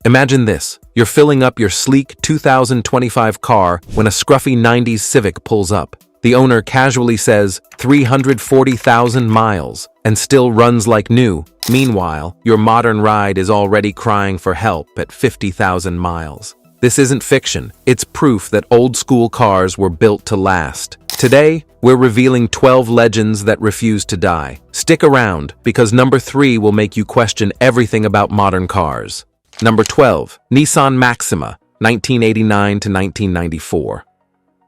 Imagine this. You're filling up your sleek 2025 car when a scruffy 90s Civic pulls up. The owner casually says 340,000 miles and still runs like new. Meanwhile, your modern ride is already crying for help at 50,000 miles. This isn't fiction. It's proof that old-school cars were built to last. Today, we're revealing 12 legends that refuse to die. Stick around, because number 3 will make you question everything about modern cars. Number 12. Nissan Maxima, 1989 to 1994.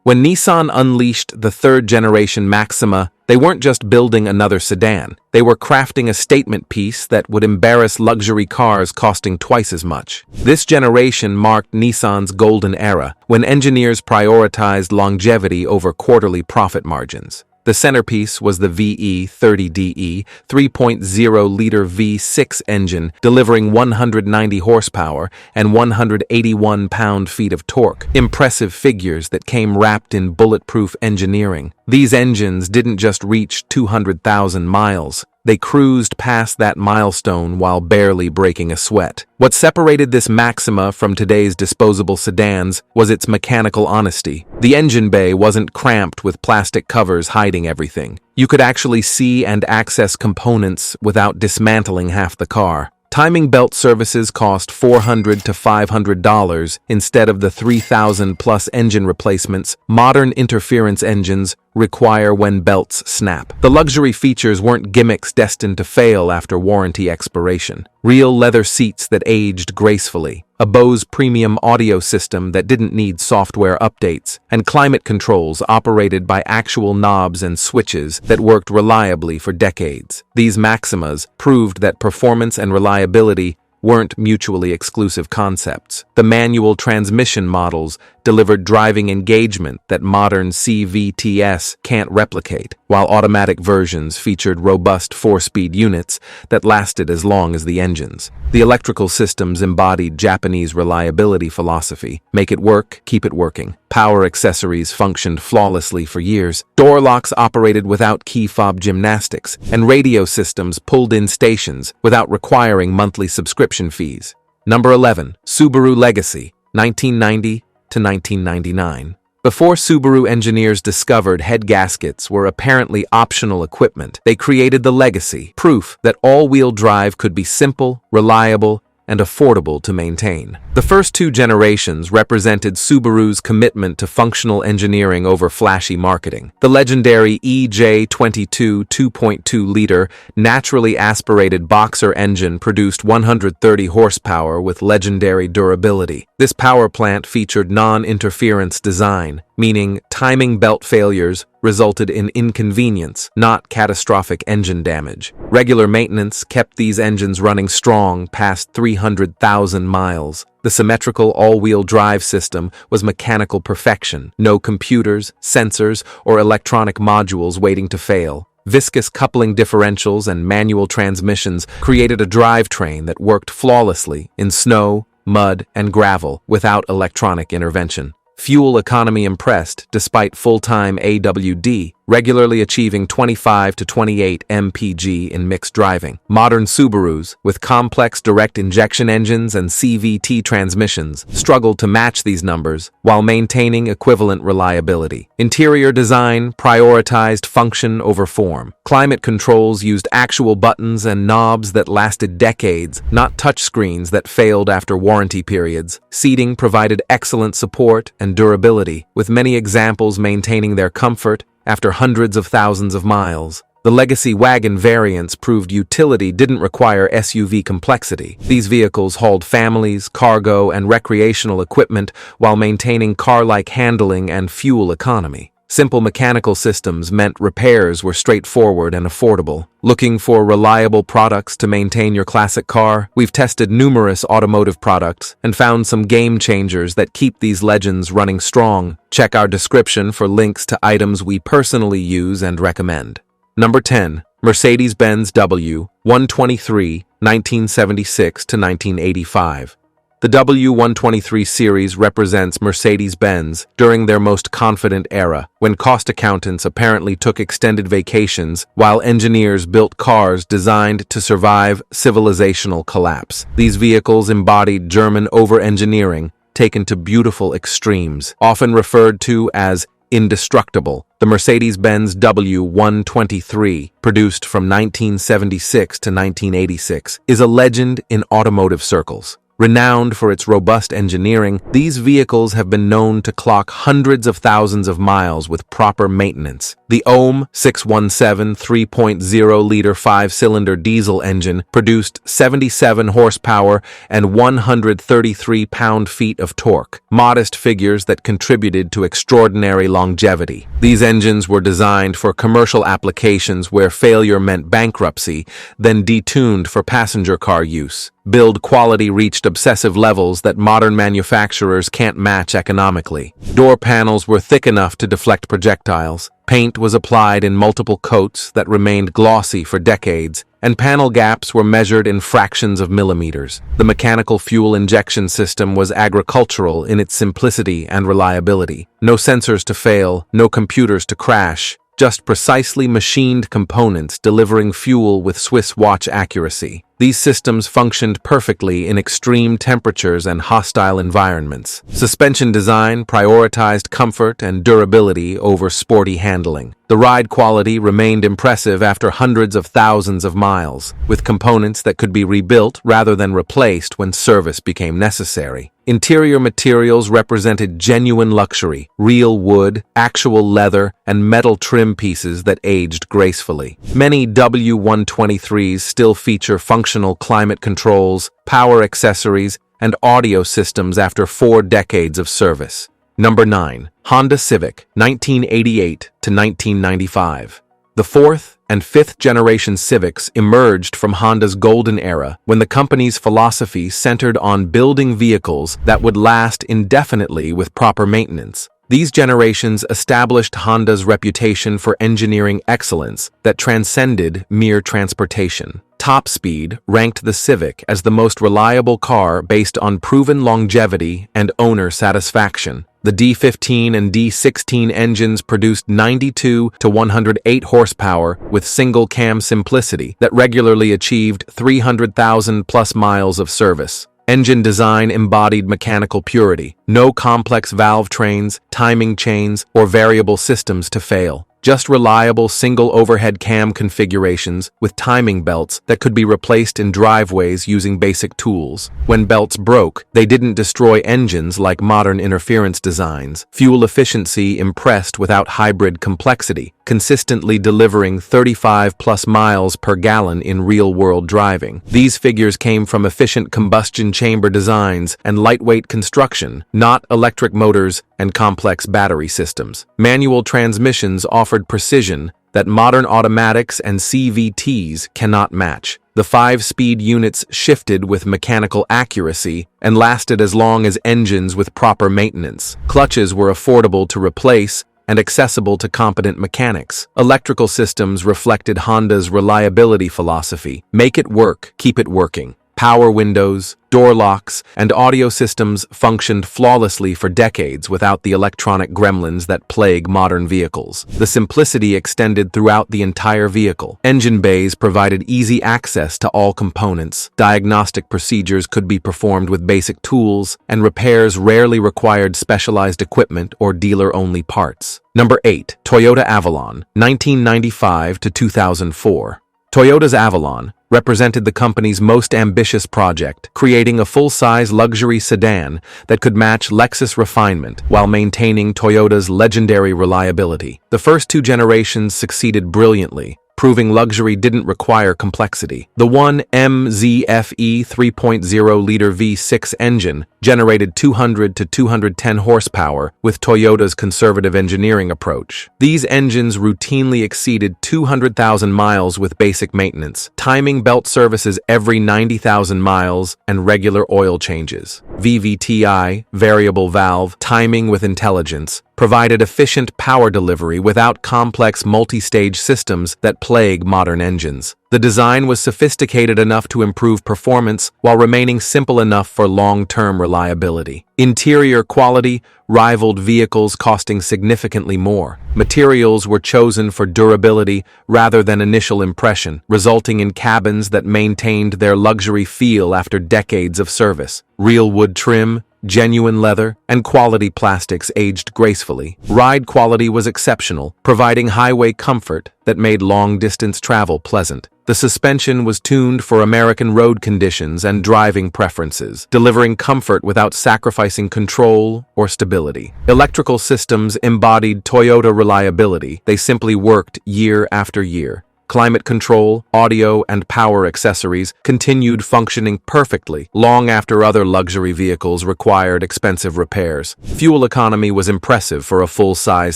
When Nissan unleashed the third-generation Maxima, they weren't just building another sedan. They were crafting a statement piece that would embarrass luxury cars costing twice as much. This generation marked Nissan's golden era, when engineers prioritized longevity over quarterly profit margins. The centerpiece was the VE30DE 3.0-liter V6 engine, delivering 190 horsepower and 181 pound-feet of torque. Impressive figures that came wrapped in bulletproof engineering. These engines didn't just reach 200,000 miles. They cruised past that milestone while barely breaking a sweat. What separated this Maxima from today's disposable sedans was its mechanical honesty. The engine bay wasn't cramped with plastic covers hiding everything. You could actually see and access components without dismantling half the car. Timing belt services cost $400 to $500 instead of the $3,000+ engine replacements modern interference engines require when belts snap. The luxury features weren't gimmicks destined to fail after warranty expiration. Real leather seats that aged gracefully, a Bose premium audio system that didn't need software updates, and climate controls operated by actual knobs and switches that worked reliably for decades. These Maximas proved that performance and reliability weren't mutually exclusive concepts. The manual transmission models delivered driving engagement that modern CVTs can't replicate, while automatic versions featured robust 4-speed units that lasted as long as the engines. The electrical systems embodied Japanese reliability philosophy. Make it work, keep it working. Power accessories functioned flawlessly for years. Door locks operated without key fob gymnastics, and radio systems pulled in stations without requiring monthly subscription fees. Number 11. Subaru Legacy, 1990 to 1999. Before Subaru engineers discovered head gaskets were apparently optional equipment, they created the Legacy, proof that all-wheel drive could be simple, reliable, and affordable to maintain. The first 2 generations represented Subaru's commitment to functional engineering over flashy marketing. The legendary EJ22 2.2-liter naturally aspirated boxer engine produced 130 horsepower with legendary durability. This power plant featured non-interference design, meaning timing belt failures resulted in inconvenience, not catastrophic engine damage. Regular maintenance kept these engines running strong past 300,000 miles. The symmetrical all-wheel drive system was mechanical perfection. No computers, sensors, or electronic modules waiting to fail. Viscous coupling differentials and manual transmissions created a drivetrain that worked flawlessly in snow, mud, and gravel without electronic intervention. Fuel economy impressed despite full-time AWD, regularly achieving 25 to 28 mpg in mixed driving. Modern Subarus, with complex direct injection engines and CVT transmissions, struggled to match these numbers while maintaining equivalent reliability. Interior design prioritized function over form. Climate controls used actual buttons and knobs that lasted decades, not touchscreens that failed after warranty periods. Seating provided excellent support and durability, with many examples maintaining their comfort after hundreds of thousands of miles. The Legacy wagon variants proved utility didn't require SUV complexity. These vehicles hauled families, cargo, and recreational equipment while maintaining car-like handling and fuel economy. Simple mechanical systems meant repairs were straightforward and affordable. Looking for reliable products to maintain your classic car? We've tested numerous automotive products and found some game changers that keep these legends running strong. Check our description for links to items we personally use and recommend. Number 10. Mercedes-Benz W123, 1976 to 1985. The W123 series represents Mercedes-Benz during their most confident era, when cost accountants apparently took extended vacations while engineers built cars designed to survive civilizational collapse. These vehicles embodied German over-engineering taken to beautiful extremes, often referred to as indestructible. The Mercedes-Benz W123, produced from 1976 to 1986, is a legend in automotive circles. Renowned for its robust engineering, these vehicles have been known to clock hundreds of thousands of miles with proper maintenance. The OHM 617 3.0-liter 5-cylinder diesel engine produced 77 horsepower and 133 pound-feet of torque, modest figures that contributed to extraordinary longevity. These engines were designed for commercial applications where failure meant bankruptcy, then detuned for passenger car use. Build quality reached obsessive levels that modern manufacturers can't match economically. Door panels were thick enough to deflect projectiles. Paint was applied in multiple coats that remained glossy for decades, and panel gaps were measured in fractions of millimeters. The mechanical fuel injection system was agricultural in its simplicity and reliability. No sensors to fail, no computers to crash, just precisely machined components delivering fuel with Swiss watch accuracy. These systems functioned perfectly in extreme temperatures and hostile environments. Suspension design prioritized comfort and durability over sporty handling. The ride quality remained impressive after hundreds of thousands of miles, with components that could be rebuilt rather than replaced when service became necessary. Interior materials represented genuine luxury, real wood, actual leather, and metal trim pieces that aged gracefully. Many W123s still feature functional climate controls, power accessories, and audio systems after 4 decades of service. Number 9. Honda Civic, 1988 to 1995. The 4th and 5th generation Civics emerged from Honda's golden era when the company's philosophy centered on building vehicles that would last indefinitely with proper maintenance. These generations established Honda's reputation for engineering excellence that transcended mere transportation. Top Speed ranked the Civic as the most reliable car based on proven longevity and owner satisfaction. The D15 and D16 engines produced 92 to 108 horsepower with single-cam simplicity that regularly achieved 300,000 plus miles of service. Engine design embodied mechanical purity, no complex valve trains, timing chains, or variable systems to fail. Just reliable single overhead cam configurations with timing belts that could be replaced in driveways using basic tools. When belts broke, they didn't destroy engines like modern interference designs. Fuel efficiency impressed without hybrid complexity, consistently delivering 35 plus miles per gallon in real-world driving. These figures came from efficient combustion chamber designs and lightweight construction, not electric motors and complex battery systems. Manual transmissions offered precision that modern automatics and CVTs cannot match. The 5-speed units shifted with mechanical accuracy and lasted as long as engines with proper maintenance. Clutches were affordable to replace and accessible to competent mechanics. Electrical systems reflected Honda's reliability philosophy. Make it work, keep it working. Power windows, door locks, and audio systems functioned flawlessly for decades without the electronic gremlins that plague modern vehicles. The simplicity extended throughout the entire vehicle. Engine bays provided easy access to all components. Diagnostic procedures could be performed with basic tools, and repairs rarely required specialized equipment or dealer-only parts. Number 8. Toyota Avalon, 1995 to 2004. Toyota's Avalon represented the company's most ambitious project, creating a full-size luxury sedan that could match Lexus refinement while maintaining Toyota's legendary reliability. The first 2 generations succeeded brilliantly, proving luxury didn't require complexity. The 1MZFE 3.0-liter V6 engine generated 200 to 210 horsepower with Toyota's conservative engineering approach. These engines routinely exceeded 200,000 miles with basic maintenance, timing belt services every 90,000 miles, and regular oil changes. VVTI, variable valve, timing with intelligence, provided efficient power delivery without complex multi-stage systems that plague modern engines. The design was sophisticated enough to improve performance while remaining simple enough for long-term reliability. Interior quality rivaled vehicles costing significantly more. Materials were chosen for durability rather than initial impression, resulting in cabins that maintained their luxury feel after decades of service. Real wood trim, genuine leather, and quality plastics aged gracefully. Ride quality was exceptional, providing highway comfort that made long-distance travel pleasant. The suspension was tuned for American road conditions and driving preferences, delivering comfort without sacrificing control or stability. Electrical systems embodied Toyota reliability. They simply worked year after year. Climate control, audio, and power accessories continued functioning perfectly long after other luxury vehicles required expensive repairs. Fuel economy was impressive for a full-size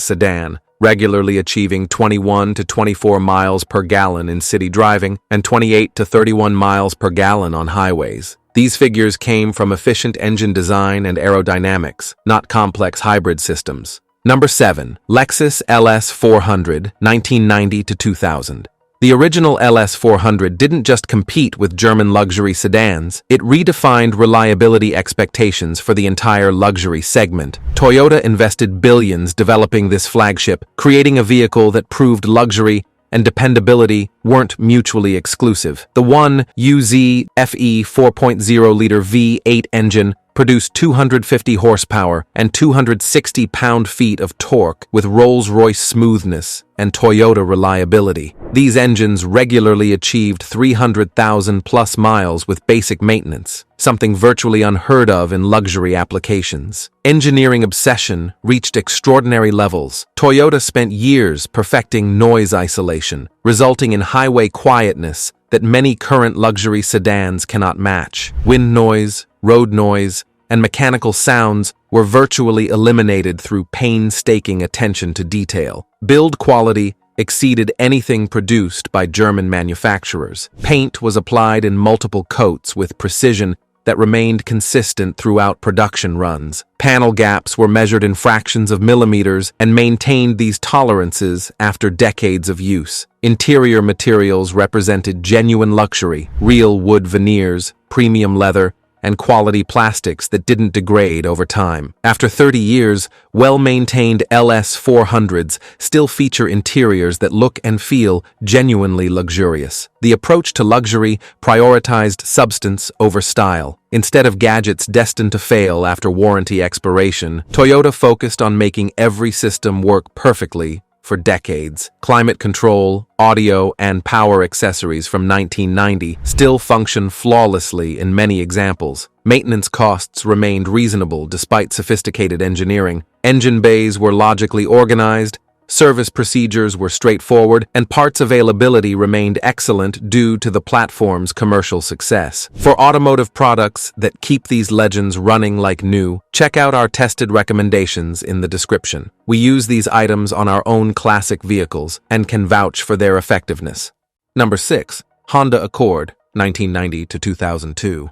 sedan, regularly achieving 21 to 24 miles per gallon in city driving and 28 to 31 miles per gallon on highways. These figures came from efficient engine design and aerodynamics, not complex hybrid systems. Number 7. Lexus LS400, 1990 to 2000. The original LS400 didn't just compete with German luxury sedans, it redefined reliability expectations for the entire luxury segment. Toyota invested billions developing this flagship, creating a vehicle that proved luxury and dependability weren't mutually exclusive. The 1UZ FE 4.0-liter V8 engine produced 250 horsepower and 260 pound-feet of torque with Rolls-Royce smoothness and Toyota reliability. These engines regularly achieved 300,000-plus miles with basic maintenance, something virtually unheard of in luxury applications. Engineering obsession reached extraordinary levels. Toyota spent years perfecting noise isolation, resulting in highway quietness that many current luxury sedans cannot match. Wind noise, road noise, and mechanical sounds were virtually eliminated through painstaking attention to detail. Build quality exceeded anything produced by German manufacturers. Paint was applied in multiple coats with precision that remained consistent throughout production runs. Panel gaps were measured in fractions of millimeters and maintained these tolerances after decades of use. Interior materials represented genuine luxury, real wood veneers, premium leather, and quality plastics that didn't degrade over time. After 30 years, well-maintained LS400s still feature interiors that look and feel genuinely luxurious. The approach to luxury prioritized substance over style. Instead of gadgets destined to fail after warranty expiration, Toyota focused on making every system work perfectly for decades. Climate control, audio, and power accessories from 1990 still function flawlessly in many examples. Maintenance costs remained reasonable despite sophisticated engineering. Engine bays were logically organized, service procedures were straightforward, and parts availability remained excellent due to the platform's commercial success. For automotive products that keep these legends running like new, check out our tested recommendations in the description. We use these items on our own classic vehicles and can vouch for their effectiveness. Number 6. Honda Accord, 1990 to 2002.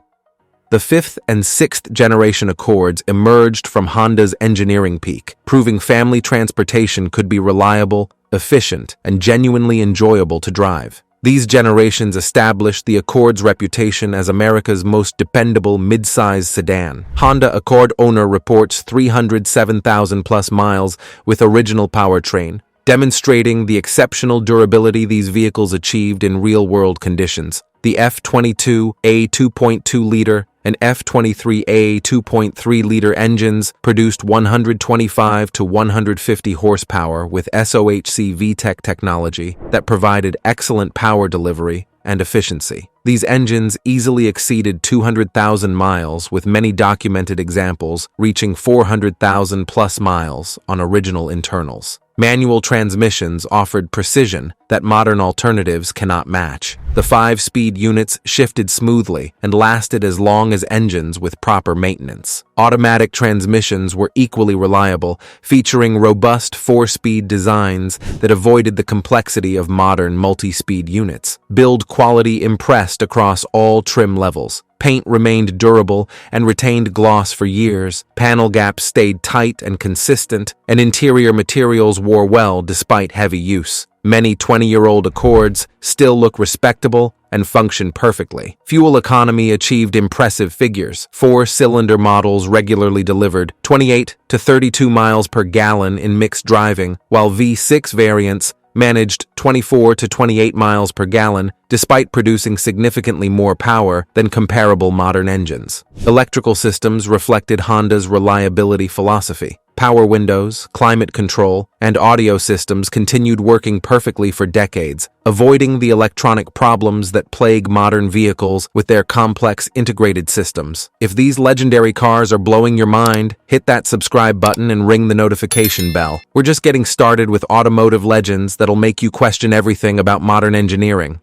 The 5th and 6th generation Accords emerged from Honda's engineering peak, proving family transportation could be reliable, efficient, and genuinely enjoyable to drive. These generations established the Accord's reputation as America's most dependable mid-size sedan. Honda Accord owner reports 307,000-plus miles with original powertrain, demonstrating the exceptional durability these vehicles achieved in real-world conditions. The F22A 2.2-liter and F23A 2.3-liter engines produced 125 to 150 horsepower with SOHC VTEC technology that provided excellent power delivery and efficiency. These engines easily exceeded 200,000 miles, with many documented examples reaching 400,000-plus miles on original internals. Manual transmissions offered precision that modern alternatives cannot match. The 5-speed units shifted smoothly and lasted as long as engines with proper maintenance. Automatic transmissions were equally reliable, featuring robust 4-speed designs that avoided the complexity of modern multi-speed units. Build quality impressed best across all trim levels. Paint remained durable and retained gloss for years, panel gaps stayed tight and consistent, and interior materials wore well despite heavy use. Many 20-year-old Accords still look respectable and function perfectly. Fuel economy achieved impressive figures. 4-cylinder models regularly delivered 28 to 32 miles per gallon in mixed driving, while V6 variants managed 24 to 28 miles per gallon despite producing significantly more power than comparable modern engines. Electrical systems reflected Honda's reliability philosophy. Power windows, climate control, and audio systems continued working perfectly for decades, avoiding the electronic problems that plague modern vehicles with their complex integrated systems. If these legendary cars are blowing your mind, hit that subscribe button and ring the notification bell. We're just getting started with automotive legends that'll make you question everything about modern engineering.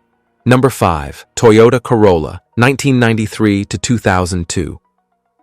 Number 5. Toyota Corolla, 1993 to 2002.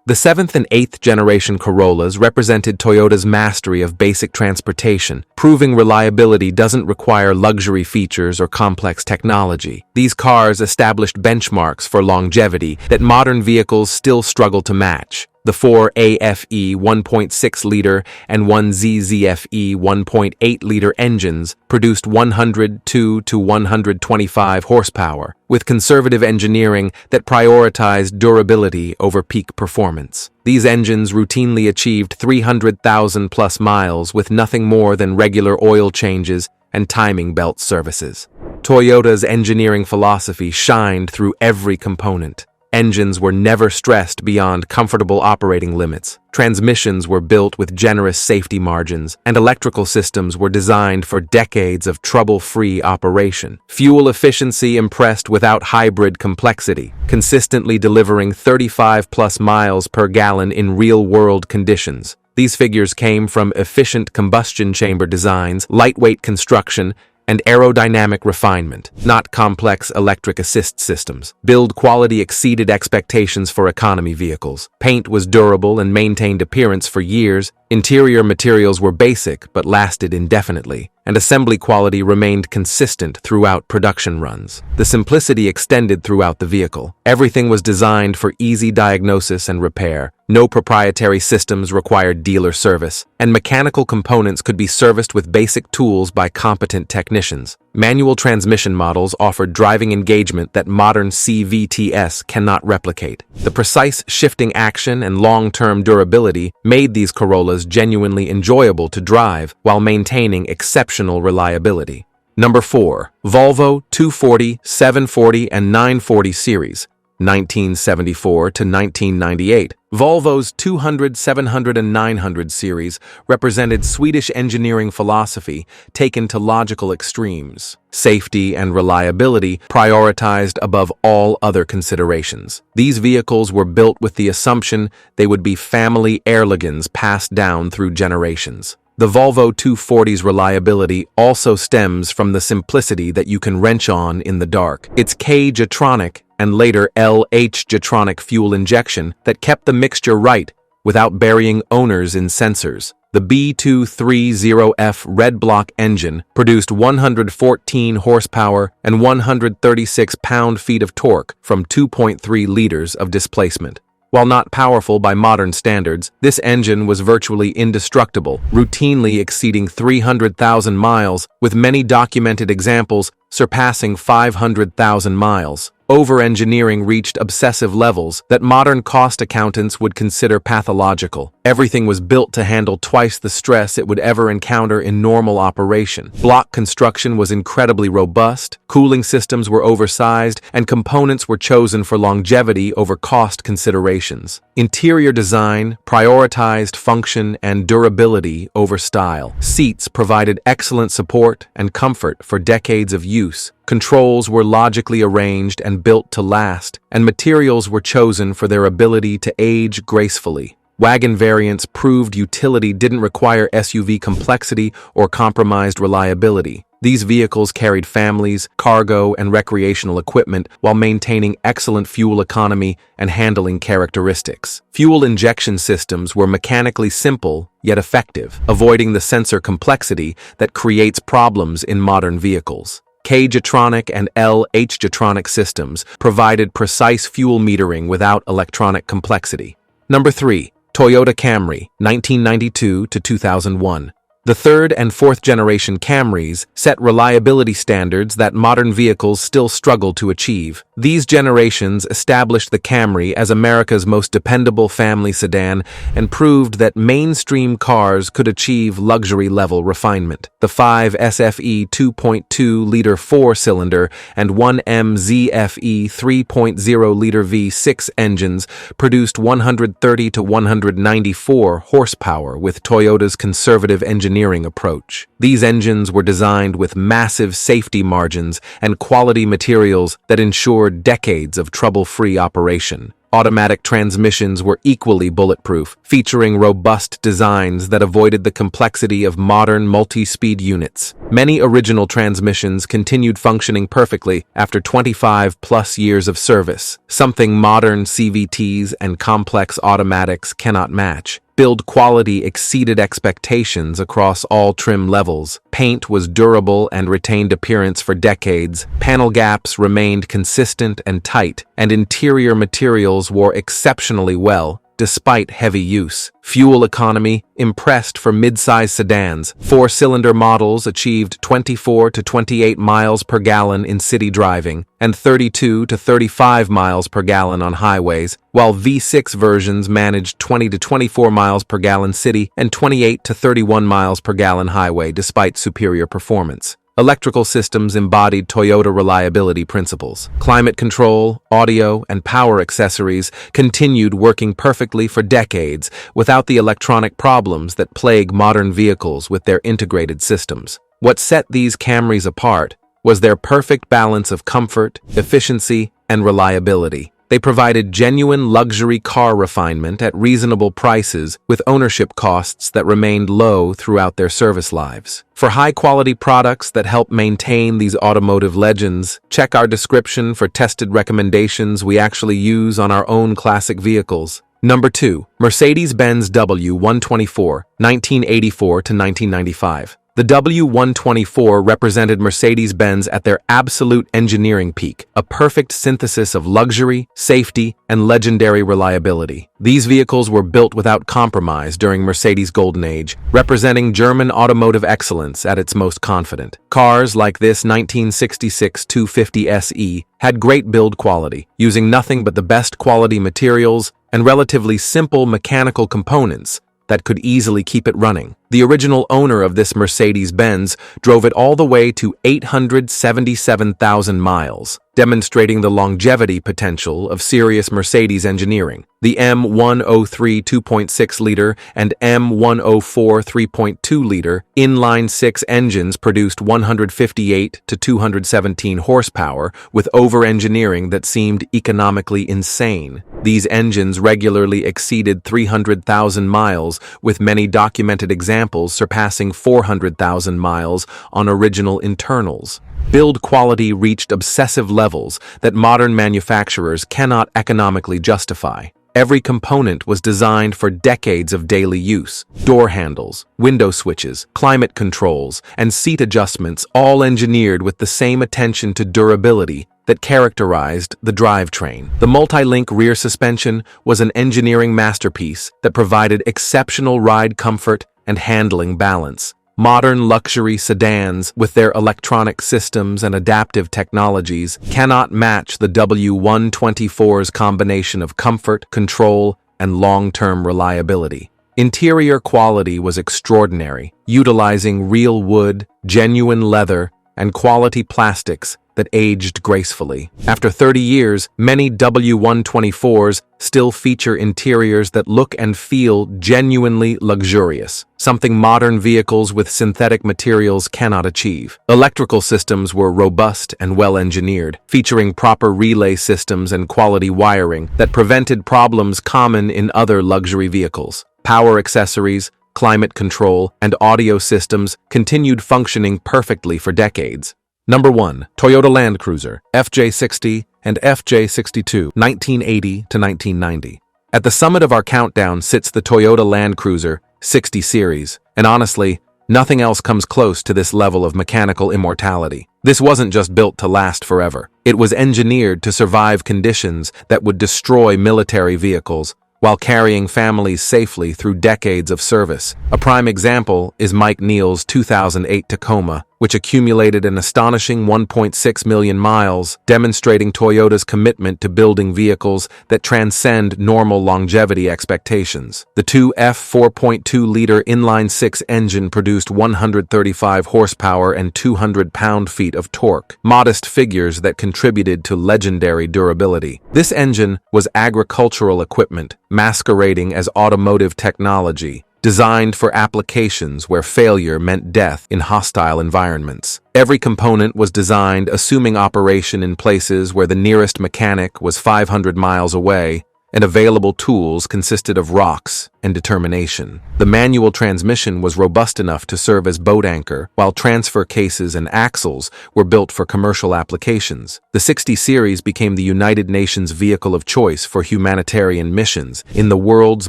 The 7th and 8th generation Corollas represented Toyota's mastery of basic transportation, proving reliability doesn't require luxury features or complex technology. These cars established benchmarks for longevity that modern vehicles still struggle to match. The 4 AFE 1.6-liter and 1 ZZFE 1.8-liter engines produced 102 to 125 horsepower, with conservative engineering that prioritized durability over peak performance. These engines routinely achieved 300,000-plus miles with nothing more than regular oil changes and timing belt services. Toyota's engineering philosophy shined through every component. Engines were never stressed beyond comfortable operating limits. Transmissions were built with generous safety margins, and electrical systems were designed for decades of trouble-free operation. Fuel efficiency impressed without hybrid complexity, consistently delivering 35-plus miles per gallon in real-world conditions. These figures came from efficient combustion chamber designs, lightweight construction, and aerodynamic refinement, not complex electric assist systems. Build quality exceeded expectations for economy vehicles. Paint was durable and maintained appearance for years. Interior materials were basic but lasted indefinitely, and assembly quality remained consistent throughout production runs. The simplicity extended throughout the vehicle. Everything was designed for easy diagnosis and repair. No proprietary systems required dealer service, and mechanical components could be serviced with basic tools by competent technicians. Manual transmission models offered driving engagement that modern CVTs cannot replicate. The precise shifting action and long-term durability made these Corollas genuinely enjoyable to drive while maintaining exceptional reliability. Number 4. Volvo 240, 740, and 940 series, 1974 to 1998. Volvo's 200, 700, and 900 series represented Swedish engineering philosophy taken to logical extremes. Safety and reliability prioritized above all other considerations. These vehicles were built with the assumption they would be family heirlooms passed down through generations. The Volvo 240's reliability also stems from the simplicity that you can wrench on in the dark. Its K-Jetronic and later LH-Jetronic fuel injection that kept the mixture right without burying owners in sensors. The B230F red block engine produced 114 horsepower and 136 pound-feet of torque from 2.3 liters of displacement. While not powerful by modern standards, this engine was virtually indestructible, routinely exceeding 300,000 miles, with many documented examples surpassing 500,000 miles. Over-engineering reached obsessive levels that modern cost accountants would consider pathological. Everything was built to handle twice the stress it would ever encounter in normal operation. Block construction was incredibly robust, cooling systems were oversized, and components were chosen for longevity over cost considerations. Interior design prioritized function and durability over style. Seats provided excellent support and comfort for decades of use. Controls were logically arranged and built to last, and materials were chosen for their ability to age gracefully. Wagon variants proved utility didn't require SUV complexity or compromised reliability. These vehicles carried families, cargo, and recreational equipment while maintaining excellent fuel economy and handling characteristics. Fuel injection systems were mechanically simple yet effective, avoiding the sensor complexity that creates problems in modern vehicles. K-Jetronic and L-H-Jetronic systems provided precise fuel metering without electronic complexity. Number 3. Toyota Camry, 1992 to 2001. The third and fourth generation Camrys set reliability standards that modern vehicles still struggle to achieve. These generations established the Camry as America's most dependable family sedan and proved that mainstream cars could achieve luxury-level refinement. The 5 SFE 2.2-liter four-cylinder and 1M ZFE 3.0-liter V6 engines produced 130 to 194 horsepower with Toyota's conservative engineering approach. These engines were designed with massive safety margins and quality materials that ensured decades of trouble-free operation. Automatic transmissions were equally bulletproof, featuring robust designs that avoided the complexity of modern multi-speed units. Many original transmissions continued functioning perfectly after 25-plus years of service, something modern CVTs and complex automatics cannot match. Build quality exceeded expectations across all trim levels. Paint was durable and retained appearance for decades. Panel gaps remained consistent and tight, and interior materials wore exceptionally well, despite heavy use. Fuel economy impressed for mid-size sedans. Four-cylinder models achieved 24 to 28 miles per gallon in city driving and 32 to 35 miles per gallon on highways, while V6 versions managed 20 to 24 miles per gallon city and 28 to 31 miles per gallon highway despite superior performance. Electrical systems embodied Toyota reliability principles. Climate control, audio, and power accessories continued working perfectly for decades without the electronic problems that plague modern vehicles with their integrated systems. What set these Camrys apart was their perfect balance of comfort, efficiency, and reliability. They provided genuine luxury car refinement at reasonable prices with ownership costs that remained low throughout their service lives. For high-quality products that help maintain these automotive legends, check our description for tested recommendations we actually use on our own classic vehicles. Number 2. Mercedes-Benz W124, 1984 to 1995. The W124 represented Mercedes-Benz at their absolute engineering peak, a perfect synthesis of luxury, safety, and legendary reliability. These vehicles were built without compromise during Mercedes' golden age, representing German automotive excellence at its most confident. Cars like this 1966 250 SE had great build quality, using nothing but the best quality materials and relatively simple mechanical components that could easily keep it running. The original owner of this Mercedes-Benz drove it all the way to 877,000 miles, demonstrating the longevity potential of serious Mercedes engineering. The M103 2.6-liter and M104 3.2-liter inline-six engines produced 158 to 217 horsepower with over-engineering that seemed economically insane. These engines regularly exceeded 300,000 miles, with many documented examples surpassing 400,000 miles on original internals. Build quality reached obsessive levels that modern manufacturers cannot economically justify. Every component was designed for decades of daily use. Door handles, window switches, climate controls, and seat adjustments all engineered with the same attention to durability that characterized the drivetrain. The multi-link rear suspension was an engineering masterpiece that provided exceptional ride comfort and handling balance. Modern luxury sedans, with their electronic systems and adaptive technologies, cannot match the W124's combination of comfort, control, and long-term reliability. Interior quality was extraordinary, utilizing real wood, genuine leather, and quality plastics that aged gracefully. After 30 years, many W124s still feature interiors that look and feel genuinely luxurious, something modern vehicles with synthetic materials cannot achieve. Electrical systems were robust and well-engineered, featuring proper relay systems and quality wiring that prevented problems common in other luxury vehicles. Power accessories, climate control, and audio systems continued functioning perfectly for decades. Number 1. Toyota Land Cruiser, FJ60 and FJ62, 1980 to 1990. At the summit of our countdown sits the Toyota Land Cruiser 60 series, and honestly, nothing else comes close to this level of mechanical immortality. This wasn't just built to last forever. It was engineered to survive conditions that would destroy military vehicles while carrying families safely through decades of service. A prime example is Mike Neal's 2008 Tacoma, which accumulated an astonishing 1.6 million miles, demonstrating Toyota's commitment to building vehicles that transcend normal longevity expectations. The 2F4.2-liter inline-six engine produced 135 horsepower and 200 pound-feet of torque, modest figures that contributed to legendary durability. This engine was agricultural equipment, masquerading as automotive technology, designed for applications where failure meant death in hostile environments. Every component was designed assuming operation in places where the nearest mechanic was 500 miles away, and available tools consisted of rocks and determination. The manual transmission was robust enough to serve as boat anchor, while transfer cases and axles were built for commercial applications. The 60 Series became the United Nations vehicle of choice for humanitarian missions in the world's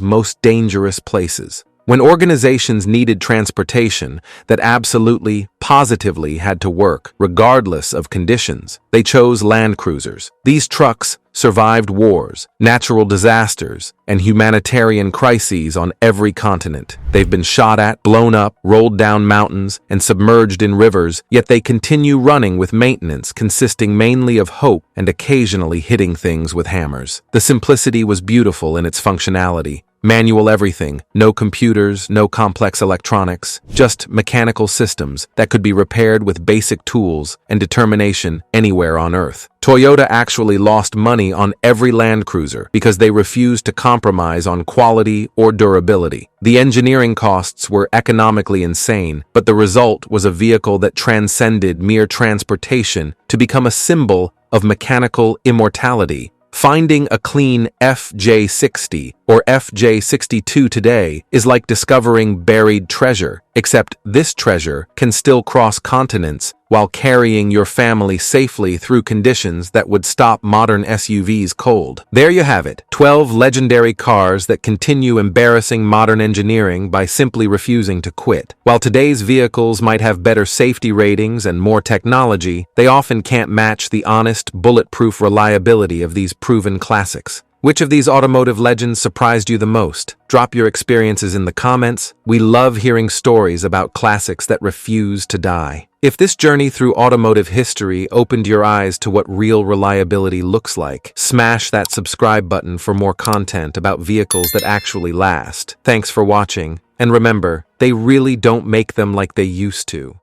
most dangerous places. When organizations needed transportation that absolutely, positively had to work, regardless of conditions, they chose Land Cruisers. These trucks survived wars, natural disasters, and humanitarian crises on every continent. They've been shot at, blown up, rolled down mountains, and submerged in rivers, yet they continue running with maintenance consisting mainly of hope and occasionally hitting things with hammers. The simplicity was beautiful in its functionality. Manual everything, no computers, no complex electronics, just mechanical systems that could be repaired with basic tools and determination anywhere on Earth. Toyota actually lost money on every Land Cruiser because they refused to compromise on quality or durability. The engineering costs were economically insane, but the result was a vehicle that transcended mere transportation to become a symbol of mechanical immortality. Finding a clean FJ60 or FJ62 today is like discovering buried treasure, except this treasure can still cross continents while carrying your family safely through conditions that would stop modern SUVs cold. There you have it, 12 legendary cars that continue embarrassing modern engineering by simply refusing to quit. While today's vehicles might have better safety ratings and more technology, they often can't match the honest, bulletproof reliability of these proven classics. Which of these automotive legends surprised you the most? Drop your experiences in the comments. We love hearing stories about classics that refuse to die. If this journey through automotive history opened your eyes to what real reliability looks like, smash that subscribe button for more content about vehicles that actually last. Thanks for watching, and remember, they really don't make them like they used to.